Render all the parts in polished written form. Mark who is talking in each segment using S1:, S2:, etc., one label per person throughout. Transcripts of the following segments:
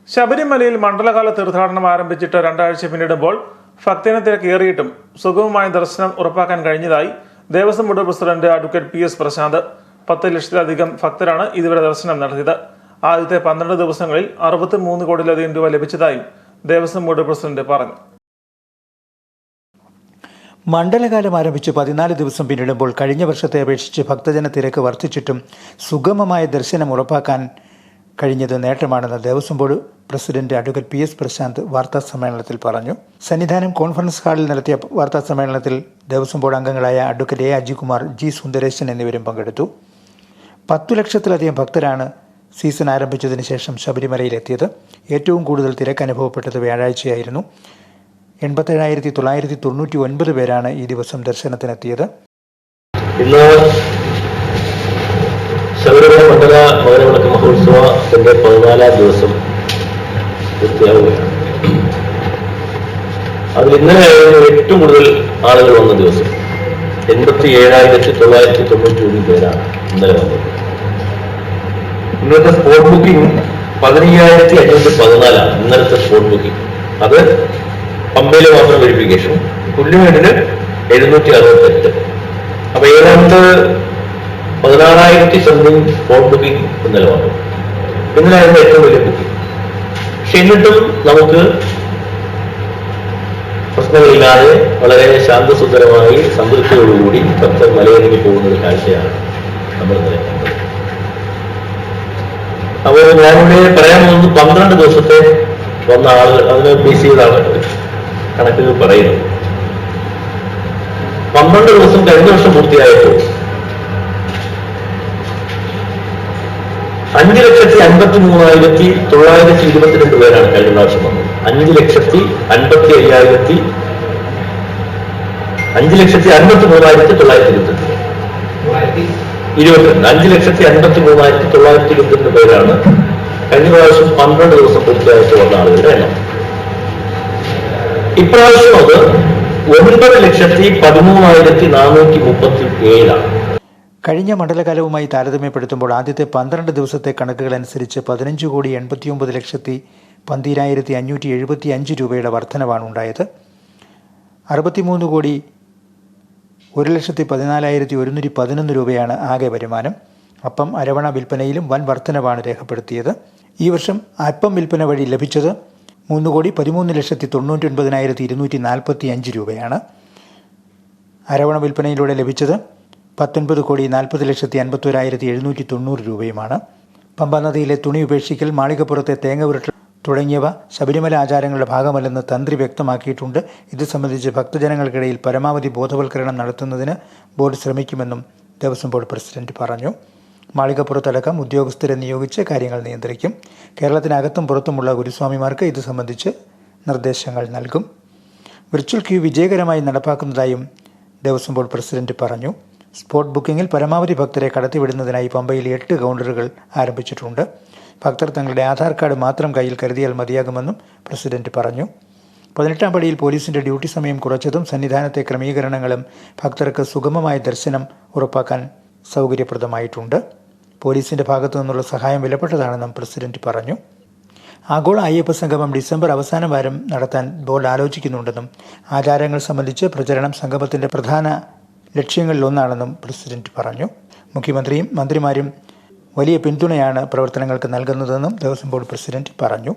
S1: ശബരിമലയിൽ മണ്ഡലകാല തീർത്ഥാടനം ആരംഭിച്ചിട്ട് രണ്ടാഴ്ച പിന്നിടുമ്പോൾ ഭക്തജന തിരക്ക് ഏറിയിട്ടും സുഗമമായ ദർശനം ഉറപ്പാക്കാൻ കഴിഞ്ഞതായി Devaswom board president advocate PS Prashanth. 10 ലക്ഷത്തിലധികം ഭക്തരാണ് ഇതുവരെ ദർശനം നടത്തിയത്. ആദ്യത്തെ 12 ദിവസങ്ങളിൽ 63 കോടിയിലധികം രൂപ ലഭിച്ചതായും ദേവസ്വം ബോർഡ് പ്രസിഡന്റ് പറഞ്ഞു.
S2: മണ്ഡലകാലം ആരംഭിച്ച് 14 ദിവസം പിന്നിടുമ്പോൾ കഴിഞ്ഞ വർഷത്തെ അപേക്ഷിച്ച് ഭക്തജന തിരക്ക് വർദ്ധിച്ചിട്ടും സുഗമമായ ദർശനം ഉറപ്പാക്കാൻ കഴിഞ്ഞത് നേട്ടമാണെന്ന് Devaswom board president advocate PS Prasanth വാർത്താ സമ്മേളനത്തിൽ പറഞ്ഞു. സന്നിധാനം കോൺഫറൻസ് ഹാളിൽ നടത്തിയ വാർത്താ സമ്മേളനത്തിൽ ദേവസ്വം ബോർഡ് അംഗങ്ങളായ advocate A Ajikumar, G Sundaresan എന്നിവരും പങ്കെടുത്തു. 10 ലക്ഷത്തിലധികം ഭക്തരാണ് സീസൺ ആരംഭിച്ചതിന് ശേഷം ശബരിമലയിലെത്തിയത്. ഏറ്റവും കൂടുതൽ തിരക്ക് അനുഭവപ്പെട്ടത് വ്യാഴാഴ്ചയായിരുന്നു. 87,999 പേരാണ് ഈ ദിവസം ദർശനത്തിനെത്തിയത്.
S3: ഇന്ന് ശബരിമല മണ്ഡല മകരവിളക്ക് മഹോത്സവത്തിന്റെ 14ാം ദിവസം പൂർത്തിയാവുകയാണ്. അതിൽ ഇന്നലെയായിരുന്നു ഏറ്റവും കൂടുതൽ ആളുകൾ വന്ന ദിവസം. 87,991 പേരാണ് ഇന്നലെ വന്നത്. ഇന്നത്തെ സ്പോട്ട് ബുക്കിംഗ് 15,514 ഇന്നലത്തെ സ്പോട്ട് ബുക്കിംഗ്. അത് പമ്പയിലെ മാത്രം വെരിഫിക്കേഷൻ. പുല്ലുമേടിന് 768. അപ്പൊ ഏതാണ്ട് 16,000 സംതിങ് സ്പോട്ട് ബുക്കിംഗ് ഇന്നലെ വന്നു. ഇന്നലെയായിരുന്നു ഏറ്റവും വലിയ ബുക്കിംഗ്. പക്ഷെ എന്നിട്ടും നമുക്ക് പ്രശ്നങ്ങളില്ലാതെ വളരെ ശാന്തസുന്ദരമായി സംതൃപ്തിയോടുകൂടി ഭക്തർ മലയിറങ്ങി പോകുന്ന ഒരു കാഴ്ചയാണ് നമ്മൾ ഇന്നലെ കണ്ടത്. അപ്പോൾ ഞാനിവിടെ പറയാൻ പോകുന്നത് 12 ദിവസത്തെ വന്ന ആളുകൾ, അതിനെ ബേസ് ചെയ്താണ് കണക്കുകൾ പറയുന്നത്. 12 ദിവസം കഴിഞ്ഞ വർഷം പൂർത്തിയായപ്പോൾ 5,53,922 പേരാണ് കഴിഞ്ഞ പ്രാവശ്യം വന്നത്. 5,53,922 5,53,922 പേരാണ് കഴിഞ്ഞ പ്രാവശ്യം 12 ദിവസം പൂർത്തിയായിട്ട് വന്ന ആളുകളുടെ എണ്ണം. ഇപ്രാവശ്യം അത് 9,13,437
S2: കഴിഞ്ഞ മണ്ഡലകാലവുമായി താരതമ്യപ്പെടുത്തുമ്പോൾ ആദ്യത്തെ 12 ദിവസത്തെ കണക്കുകൾ അനുസരിച്ച് 15,89,12,575 രൂപയുടെ വർധനവാണ് ഉണ്ടായത്. 63,01,14,111 രൂപയാണ് ആകെ വരുമാനം. അപ്പം അരവണ വിൽപ്പനയിലും വൻ വർധനവാണ് രേഖപ്പെടുത്തിയത്. ഈ വർഷം അപ്പം വിൽപ്പന വഴി ലഭിച്ചത് 3,13,99,245 രൂപയാണ്. അരവണ വിൽപ്പനയിലൂടെ ലഭിച്ചത് 19,40,51,790 രൂപയുമാണ്. പമ്പാ നദിയിലെ തുണി ഉപേക്ഷിക്കൽ, മാളികപ്പുറത്തെ തേങ്ങ ഉരുട്ടൽ തുടങ്ങിയവ ശബരിമല ആചാരങ്ങളുടെ ഭാഗമല്ലെന്ന് തന്ത്രി വ്യക്തമാക്കിയിട്ടുണ്ട്. ഇത് സംബന്ധിച്ച് ഭക്തജനങ്ങൾക്കിടയിൽ പരമാവധി ബോധവൽക്കരണം നടത്തുന്നതിന് ബോർഡ് ശ്രമിക്കുമെന്നും ദേവസ്വം ബോർഡ് പ്രസിഡന്റ് പറഞ്ഞു. മാളികപ്പുറത്തടക്കം ഉദ്യോഗസ്ഥരെ നിയോഗിച്ച് കാര്യങ്ങൾ നിയന്ത്രിക്കും. കേരളത്തിനകത്തും പുറത്തുമുള്ള ഗുരുസ്വാമിമാർക്ക് ഇത് സംബന്ധിച്ച് നിർദ്ദേശങ്ങൾ നൽകും. വിർച്വൽ ക്യൂ വിജയകരമായി നടപ്പാക്കുന്നതായും ദേവസ്വം ബോർഡ് പ്രസിഡന്റ് പറഞ്ഞു. സ്പോട്ട് ബുക്കിംഗിൽ പരമാവധി ഭക്തരെ കടത്തിവിടുന്നതിനായി പമ്പയിൽ 8 കൗണ്ടറുകൾ ആരംഭിച്ചിട്ടുണ്ട്. ഭക്തർ തങ്ങളുടെ ആധാർ കാർഡ് മാത്രം കയ്യിൽ കരുതിയാൽ മതിയാകുമെന്നും പ്രസിഡന്റ് പറഞ്ഞു. 18ാം പടിയിൽ പോലീസിന്റെ ഡ്യൂട്ടി സമയം കുറച്ചതും സന്നിധാനത്തെ ക്രമീകരണങ്ങളും ഭക്തർക്ക് സുഗമമായ ദർശനം ഉറപ്പാക്കാൻ സൗകര്യപ്രദമായിട്ടുണ്ട്. പോലീസിന്റെ ഭാഗത്തു നിന്നുള്ള സഹായം വിലപ്പെട്ടതാണെന്നും പ്രസിഡന്റ് പറഞ്ഞു. ആഗോള അയ്യപ്പ സംഗമം ഡിസംബർ അവസാന വാരം നടത്താൻ ബോർഡ് ആലോചിക്കുന്നുണ്ടെന്നും ആചാരങ്ങൾ സംബന്ധിച്ച് പ്രചരണം സംഗമത്തിന്റെ പ്രധാന ലക്ഷ്യങ്ങളിലൊന്നാണെന്നും പ്രസിഡന്റ് പറഞ്ഞു. മുഖ്യമന്ത്രിയും മന്ത്രിമാരും വലിയ പിന്തുണയാണ് പ്രവർത്തനങ്ങൾക്ക് നൽകുന്നതെന്നും ദേവസ്വം ബോർഡ് പ്രസിഡന്റ് പറഞ്ഞു.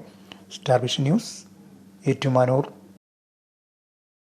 S2: Star vision news, Ettumanoor.